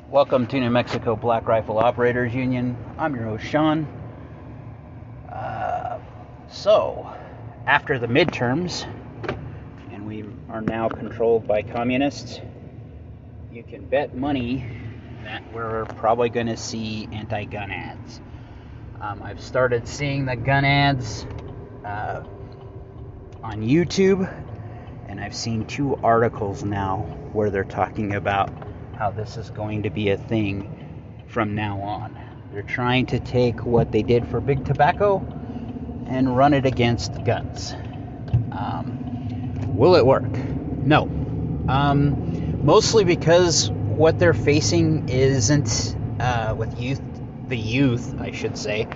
Welcome to New Mexico Black Rifle Operators Union. I'm your host, Sean. So, after the midterms, and we are now controlled by communists, you can bet money that we're probably going to see anti-gun ads. I've started seeing the gun ads on YouTube, and I've seen 2 articles now where they're talking about how this is going to be a thing from now on. They're trying to take what they did for big tobacco and run it against guns. Will it work? No. Mostly because what they're facing isn't with the youth, I should say,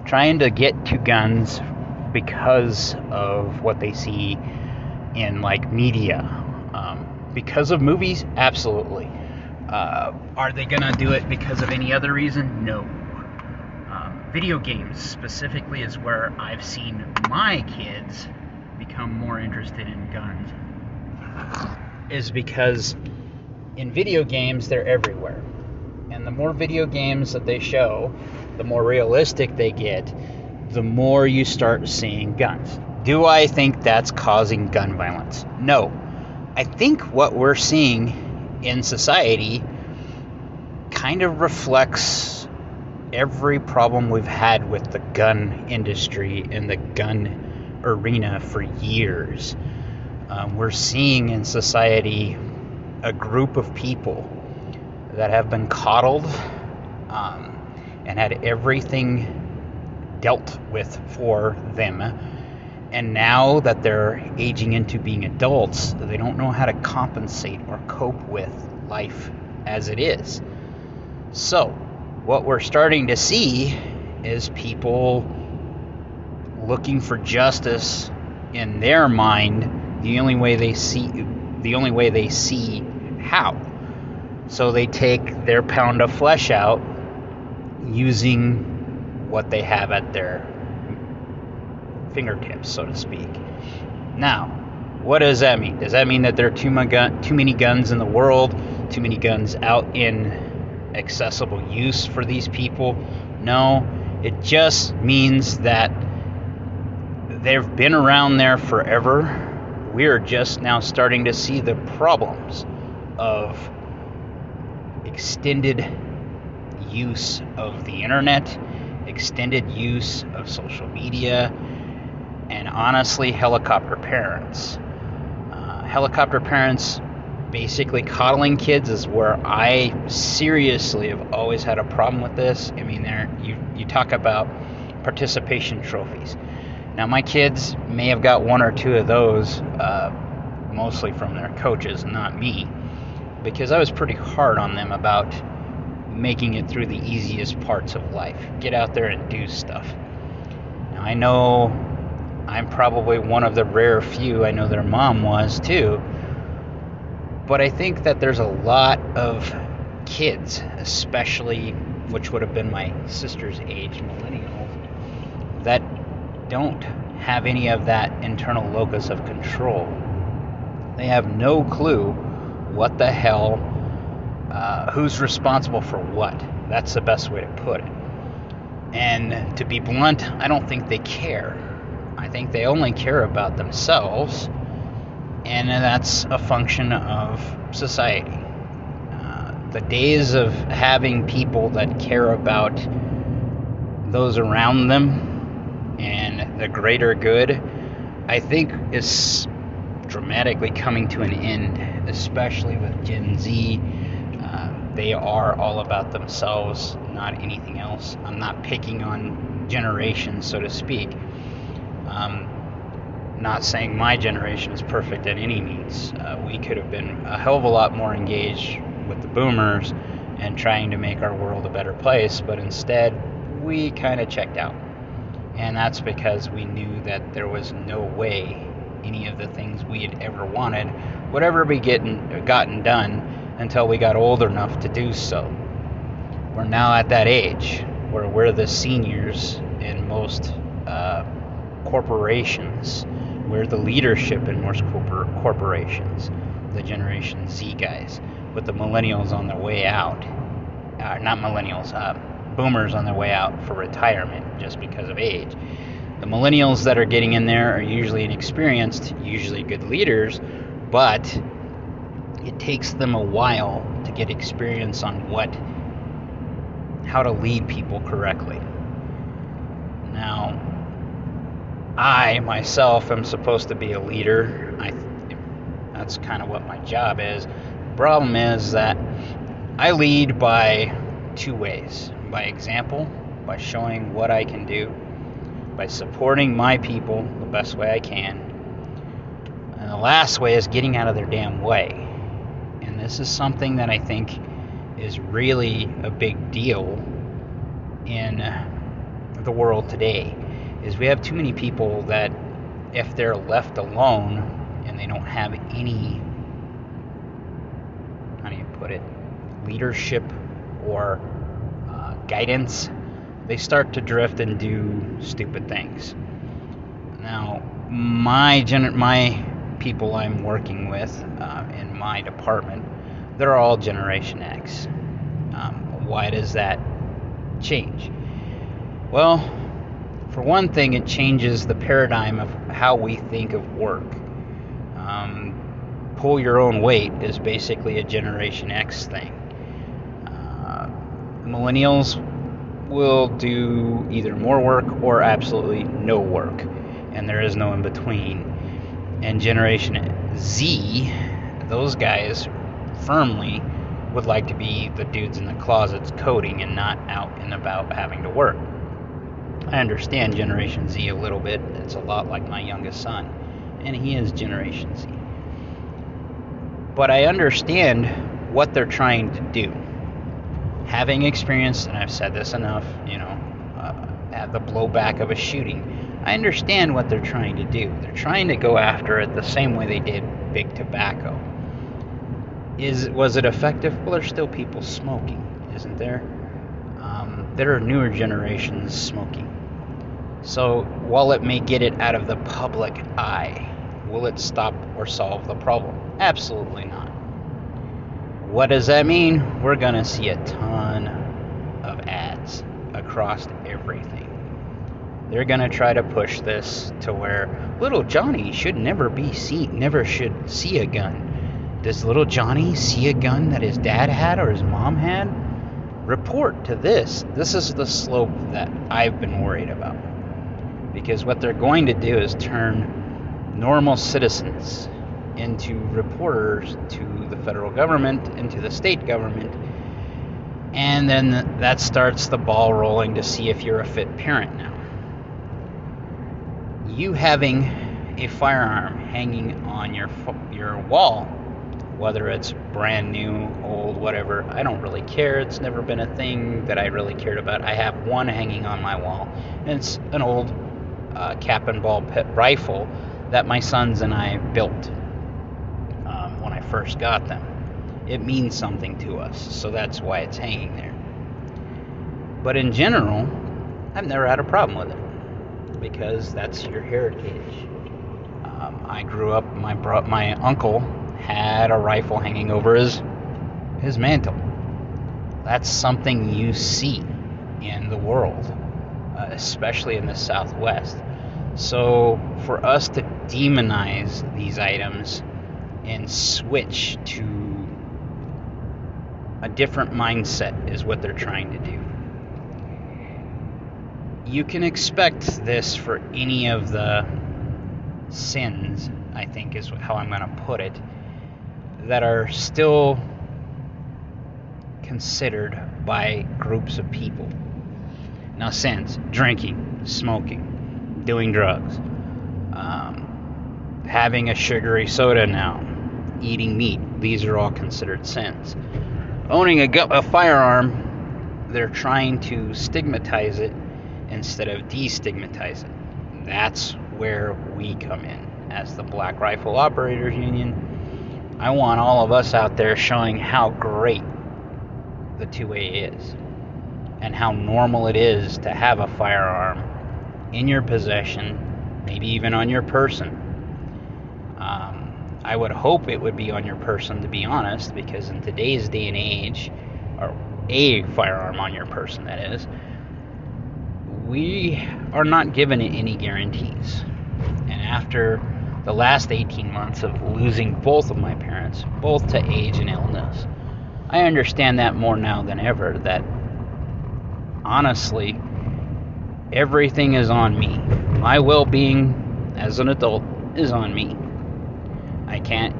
trying to get to guns because of what they see in like media. Because of movies? Absolutely. Are they gonna do it because of any other reason? No. Video games specifically is where I've seen my kids become more interested in guns. Is because in video games they're everywhere. And the more video games that they show, the more realistic they get, the more you start seeing guns. Do I think that's causing gun violence? No. I think what we're seeing in society kind of reflects every problem we've had with the gun industry and the gun arena for years. We're seeing in society a group of people that have been coddled and had everything dealt with for them. And now that they're aging into being adults, they don't know how to compensate or cope with life as it is. So, what we're starting to see is people looking for justice in their mind the only way they see how. So they take their pound of flesh out using what they have at their fingertips, so to speak. Now, what does that mean? Does that mean that there are too many guns in the world, too many guns out in accessible use for these people? No, it just means that they've been around there forever. We're just now starting to see the problems of extended use of the internet, extended use of social media, and honestly, helicopter parents. Helicopter parents basically coddling kids is where I seriously have always had a problem with this. I mean, you talk about participation trophies. Now, my kids may have got 1 or 2 of those, mostly from their coaches, not me, because I was pretty hard on them about making it through the easiest parts of life. Get out there and do stuff. Now, I know I'm probably one of the rare few. I know their mom was too. But I think that there's a lot of kids, especially, which would have been my sister's age, millennials, that don't have any of that internal locus of control. They have no clue what the hell, who's responsible for what. That's the best way to put it. And to be blunt, I don't think they care. I think they only care about themselves, and that's a function of society. The days of having people that care about those around them and the greater good, I think is dramatically coming to an end, especially with Gen Z. They are all about themselves, not anything else. I'm not picking on generations, so to speak. Not saying my generation is perfect at any means. We could have been a hell of a lot more engaged with the boomers and trying to make our world a better place, but instead we kind of checked out. And that's because we knew that there was no way any of the things we had ever wanted would ever be gotten done until we got old enough to do so. We're now at that age where we're the seniors in most corporations. We're the leadership in most corporations, the Generation Z guys, with the millennials on their way out. not millennials, boomers on their way out for retirement just because of age. The millennials that are getting in there are usually inexperienced, usually good leaders, but it takes them a while to get experience on how to lead people correctly. Now, I myself am supposed to be a leader. That's kind of what my job is. The problem is that I lead by two ways: by example, by showing what I can do, by supporting my people the best way I can, and the last way is getting out of their damn way. And this is something that I think is really a big deal in the world today, is we have too many people that, if they're left alone and they don't have any, how do you put it, leadership or guidance, they start to drift and do stupid things. Now, my people I'm working with in my department, they're all Generation X. Why does that change? Well, for one thing, it changes the paradigm of how we think of work. Pull your own weight is basically a Generation X thing. Millennials will do either more work or absolutely no work, and there is no in between. And Generation Z, those guys firmly would like to be the dudes in the closets coding and not out and about having to work. I understand Generation Z a little bit. It's a lot like my youngest son, and he is Generation Z. But I understand what they're trying to do. Having experienced, and I've said this enough, at the blowback of a shooting, I understand what they're trying to do. They're trying to go after it the same way they did big tobacco. Was it effective? Well, there's still people smoking, isn't there? There are newer generations smoking. So while it may get it out of the public eye, will it stop or solve the problem? Absolutely not. What does that mean? We're going to see a ton of ads across everything. They're going to try to push this to where little Johnny should never should see a gun. Does little Johnny see a gun that his dad had or his mom had? Report to this. This is the slope that I've been worried about. Because what they're going to do is turn normal citizens into reporters to the federal government, into the state government, and then that starts the ball rolling to see if you're a fit parent now. You having a firearm hanging on your wall, whether it's brand new, old, whatever, I don't really care. It's never been a thing that I really cared about. I have one hanging on my wall, and it's an old cap and ball pit rifle that my sons and I built when I first got them. It means something to us, so that's why it's hanging there. But in general, I've never had a problem with it, because that's your heritage. I grew up, my uncle had a rifle hanging over his mantle. That's something you see in the world, especially in the Southwest. So for us to demonize these items and switch to a different mindset is what they're trying to do. You can expect this for any of the sins, I think is how I'm going to put it, that are still considered by groups of people. Now, sins: drinking, smoking, doing drugs, having a sugary soda now, eating meat. These are all considered sins. Owning a firearm, they're trying to stigmatize it instead of destigmatize it. That's where we come in as the Black Rifle Operators Union. I want all of us out there showing how great the 2A is and how normal it is to have a firearm in your possession, maybe even on your person. I would hope it would be on your person, to be honest, because in today's day and age, or a firearm on your person, that is, we are not given any guarantees. And after the last 18 months of losing both of my parents, both to age and illness, I understand that more now than ever, that honestly, everything is on me. My well-being as an adult is on me. I can't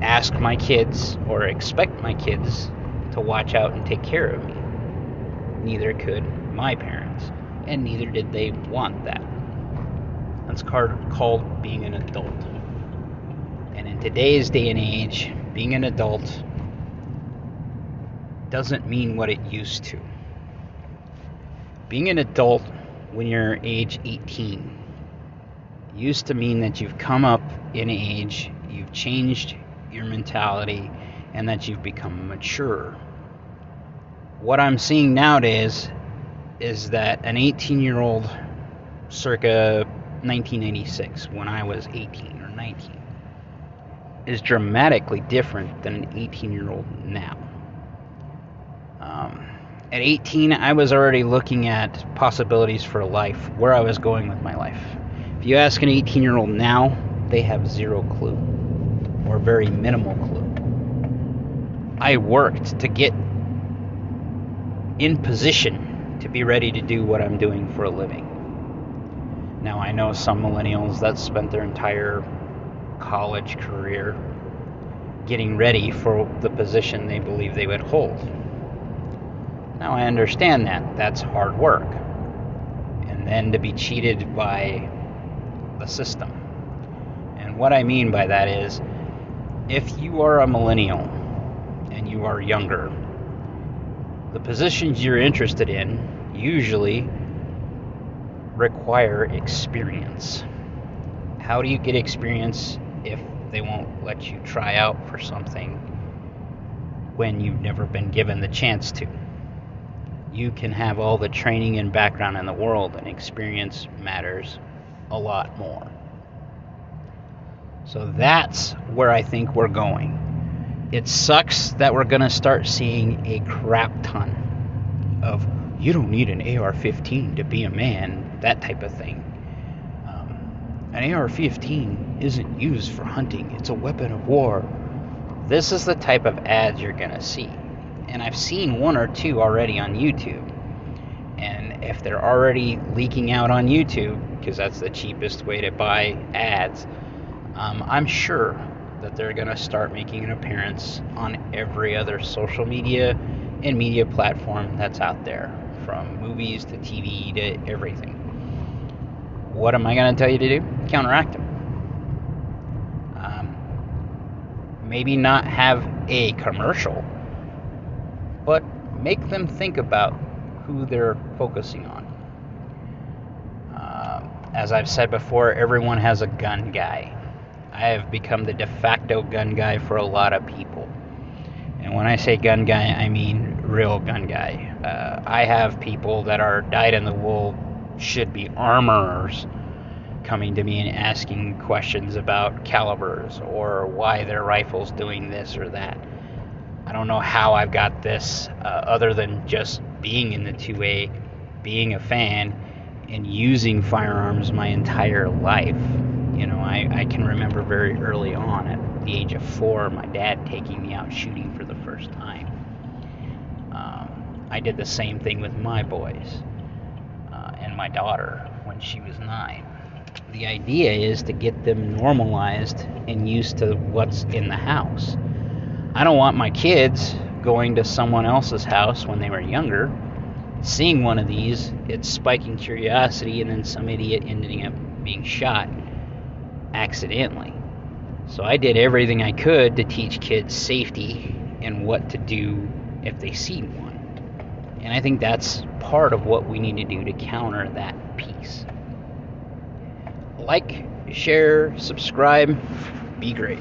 ask my kids or expect my kids to watch out and take care of me. Neither could my parents, and neither did they want that. That's called being an adult. And in today's day and age, being an adult doesn't mean what it used to. Being an adult when you're age 18 used to mean that you've come up in age, you've changed your mentality, and that you've become mature. What I'm seeing nowadays is that an 18-year-old circa 1986, when I was 18 or 19, is dramatically different than an 18-year-old now. At 18, I was already looking at possibilities for life, where I was going with my life. If you ask an 18-year-old now, they have zero clue, or very minimal clue. I worked to get in position to be ready to do what I'm doing for a living. Now, I know some millennials that spent their entire college career getting ready for the position they believe they would hold. Now, I understand that. That's hard work. And then to be cheated by the system. And what I mean by that is, if you are a millennial and you are younger, the positions you're interested in usually require experience. How do you get experience if they won't let you try out for something when you've never been given the chance to? You can have all the training and background in the world, and experience matters a lot more. So that's where I think we're going. It sucks that we're going to start seeing a crap ton of, you don't need an AR-15 to be a man, that type of thing. An AR-15 isn't used for hunting, it's a weapon of war. This is the type of ads you're going to see. And I've seen one or two already on YouTube. And if they're already leaking out on YouTube, because that's the cheapest way to buy ads, I'm sure that they're going to start making an appearance on every other social media and media platform that's out there, from movies to TV to everything. What am I going to tell you to do? Counteract them. Maybe not have a commercial, but make them think about who they're focusing on. As I've said before, everyone has a gun guy. I have become the de facto gun guy for a lot of people. And when I say gun guy, I mean real gun guy. I have people that are dyed-in-the-wool, should-be armorers, coming to me and asking questions about calibers or why their rifle's doing this or that. I don't know how I've got this, other than just being in the 2A, being a fan, and using firearms my entire life. You know, I can remember very early on, at the age of 4, my dad taking me out shooting for the first time. I did the same thing with my boys and my daughter when she was 9. The idea is to get them normalized and used to what's in the house. I don't want my kids going to someone else's house when they were younger, seeing one of these, it's spiking curiosity, and then some idiot ending up being shot accidentally. So I did everything I could to teach kids safety and what to do if they see one. And I think that's part of what we need to do to counter that piece. Like, share, subscribe, be great.